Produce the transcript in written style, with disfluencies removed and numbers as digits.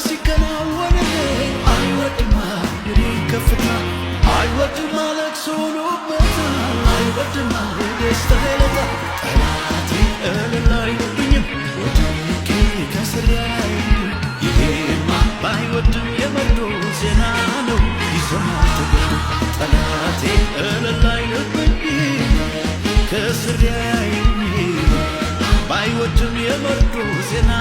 ሲከናወንልኝ አይወድማ ከፍታ አይወድማ ለቅሶ ሆኖበታል አይወድማ ደስታ ይለታ ጠላቴ እልል አይልብኝም ወድቄ ከስራዬ ይሄማ ባይወድም የመርዶ ዜና ነው ይሰማል ተገዶ ጠላቴ እልል አይልብኝም ከስራዬ ባይወድም የመርዶ ዜና